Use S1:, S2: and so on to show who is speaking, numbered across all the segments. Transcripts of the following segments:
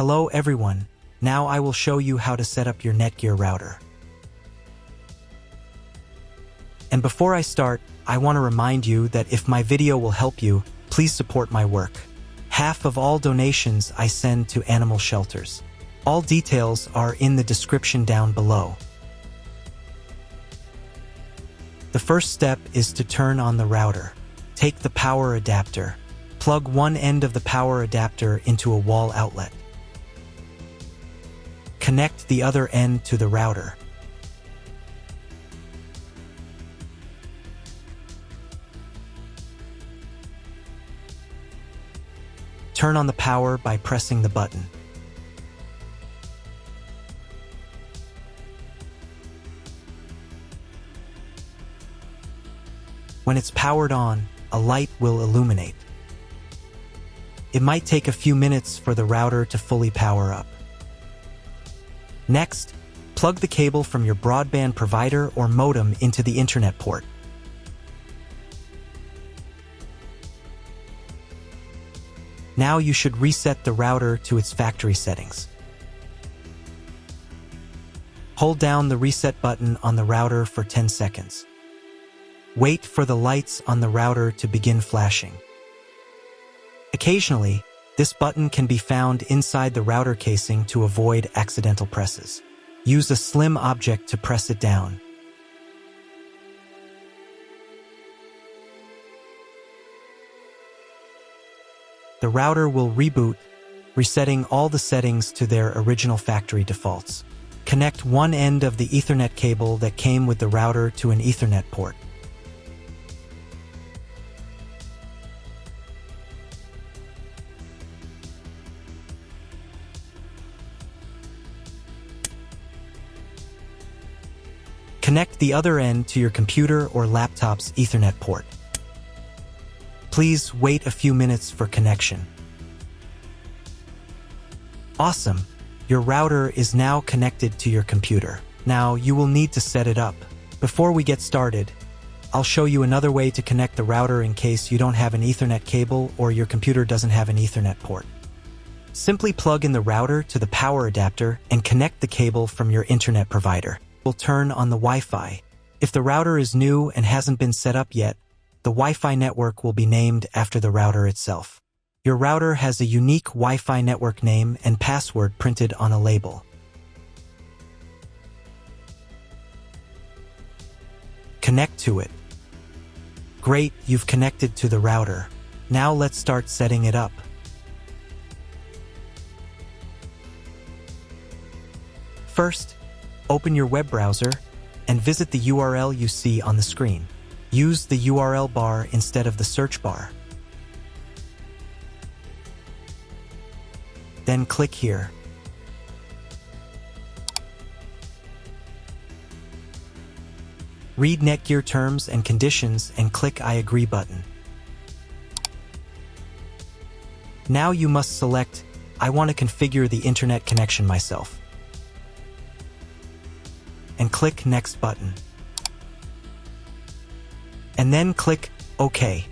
S1: Hello everyone, now I will show you how to set up your NETGEAR router. And before I start, I want to remind you that if my video will help you, please support my work. Half of all donations I send to animal shelters. All details are in the description down below. The first step is to turn on the router. Take the power adapter. Plug one end of the power adapter into a wall outlet. Connect the other end to the router. Turn on the power by pressing the button. When it's powered on, a light will illuminate. It might take a few minutes for the router to fully power up. Next, plug the cable from your broadband provider or modem into the internet port. Now you should reset the router to its factory settings. Hold down the reset button on the router for 10 seconds. Wait for the lights on the router to begin flashing. Occasionally, this button can be found inside the router casing to avoid accidental presses. Use a slim object to press it down. The router will reboot, resetting all the settings to their original factory defaults. Connect one end of the Ethernet cable that came with the router to an Ethernet port. Connect the other end to your computer or laptop's Ethernet port. Please wait a few minutes for connection. Awesome! Your router is now connected to your computer. Now you will need to set it up. Before we get started, I'll show you another way to connect the router in case you don't have an Ethernet cable or your computer doesn't have an Ethernet port. Simply plug in the router to the power adapter and connect the cable from your internet provider. Will turn on the Wi-Fi. If the router is new and hasn't been set up yet, the Wi-Fi network will be named after the router itself. Your router has a unique Wi-Fi network name and password printed on a label. Connect to it. Great, you've connected to the router. Now let's start setting it up. First, open your web browser and visit the URL you see on the screen. Use the URL bar instead of the search bar. Then click here. Read NETGEAR terms and conditions and click I agree button. Now you must select I want to configure the internet connection myself. And click Next button. And then click OK.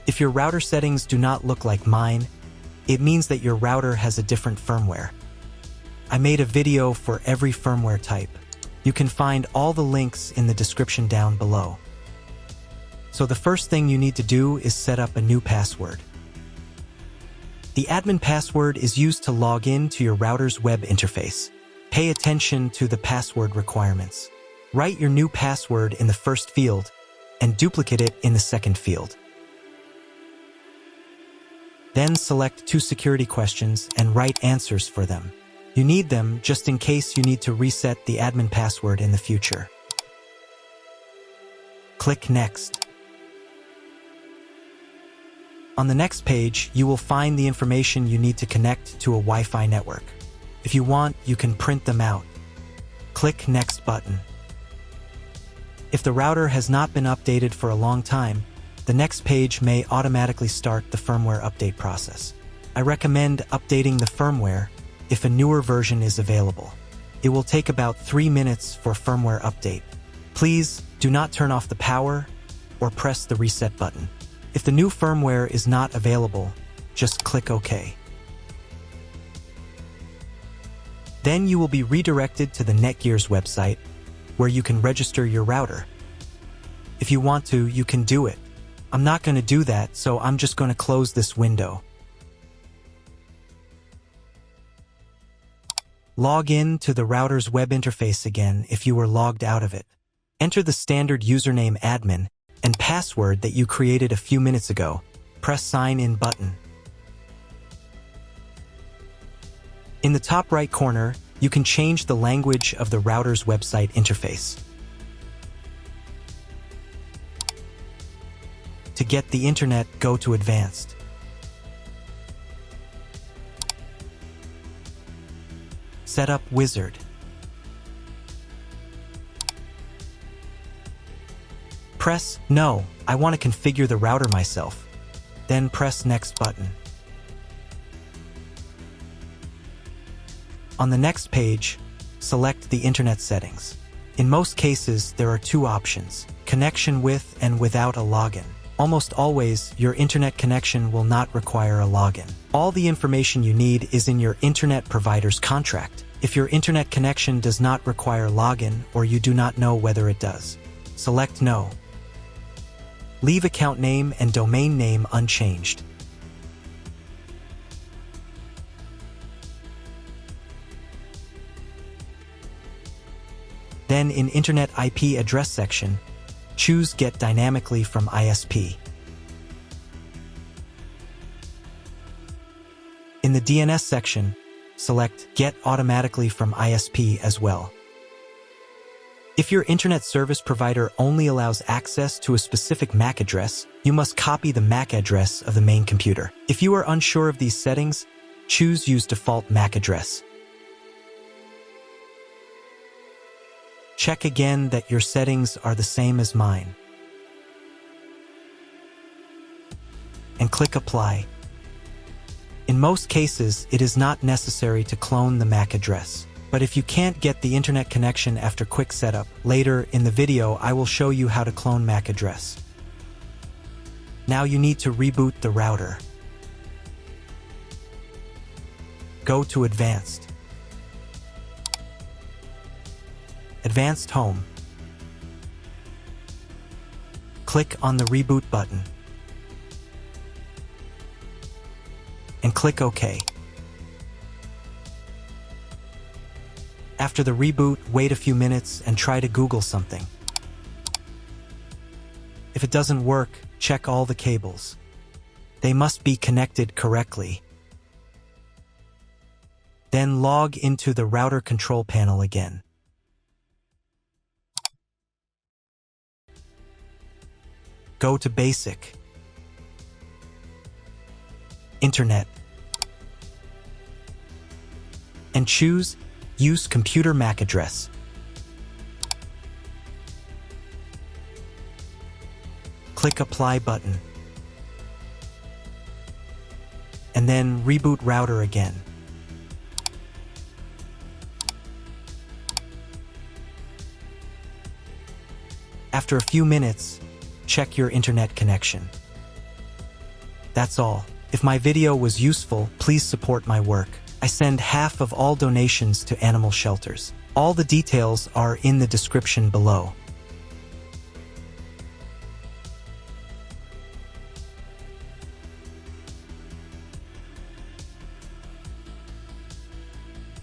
S1: If your router settings do not look like mine, it means that your router has a different firmware. I made a video for every firmware type. You can find all the links in the description down below. So the first thing you need to do is set up a new password. The admin password is used to log in to your router's web interface. Pay attention to the password requirements. Write your new password in the first field and duplicate it in the second field. Then select 2 security questions and write answers for them. You need them just in case you need to reset the admin password in the future. Click Next. On the next page, you will find the information you need to connect to a Wi-Fi network. If you want, you can print them out. Click Next button. If the router has not been updated for a long time, the next page may automatically start the firmware update process. I recommend updating the firmware if a newer version is available. It will take about 3 minutes for firmware update. Please do not turn off the power or press the reset button. If the new firmware is not available, just click OK. Then you will be redirected to the NETGEAR's website, where you can register your router. If you want to, you can do it. I'm not going to do that, so I'm just going to close this window. Log in to the router's web interface again if you were logged out of it. Enter the standard username admin and password that you created a few minutes ago. Press Sign In button. In the top right corner, you can change the language of the router's website interface. To get the internet, go to Advanced. Setup Wizard. Press No, I want to configure the router myself. Then press Next button. On the next page, select the internet settings. In most cases, there are two options: connection with and without a login. Almost always, your internet connection will not require a login. All the information you need is in your internet provider's contract. If your internet connection does not require login or you do not know whether it does, select No. Leave account name and domain name unchanged. Then in Internet IP address section, choose Get Dynamically from ISP. In the DNS section, select Get Automatically from ISP as well. If your internet service provider only allows access to a specific MAC address, you must copy the MAC address of the main computer. If you are unsure of these settings, choose Use Default MAC Address. Check again that your settings are the same as mine. And click Apply. In most cases, it is not necessary to clone the MAC address. But if you can't get the internet connection after quick setup, later in the video I will show you how to clone MAC address. Now you need to reboot the router. Go to Advanced. Advanced Home. Click on the Reboot button. And click OK. After the reboot, wait a few minutes and try to Google something. If it doesn't work, check all the cables. They must be connected correctly. Then log into the router control panel again. Go to Basic, Internet, and choose Use Computer MAC Address. Click Apply button. And then reboot router again. After a few minutes, check your internet connection. That's all. If my video was useful, please support my work. I send half of all donations to animal shelters. All the details are in the description below.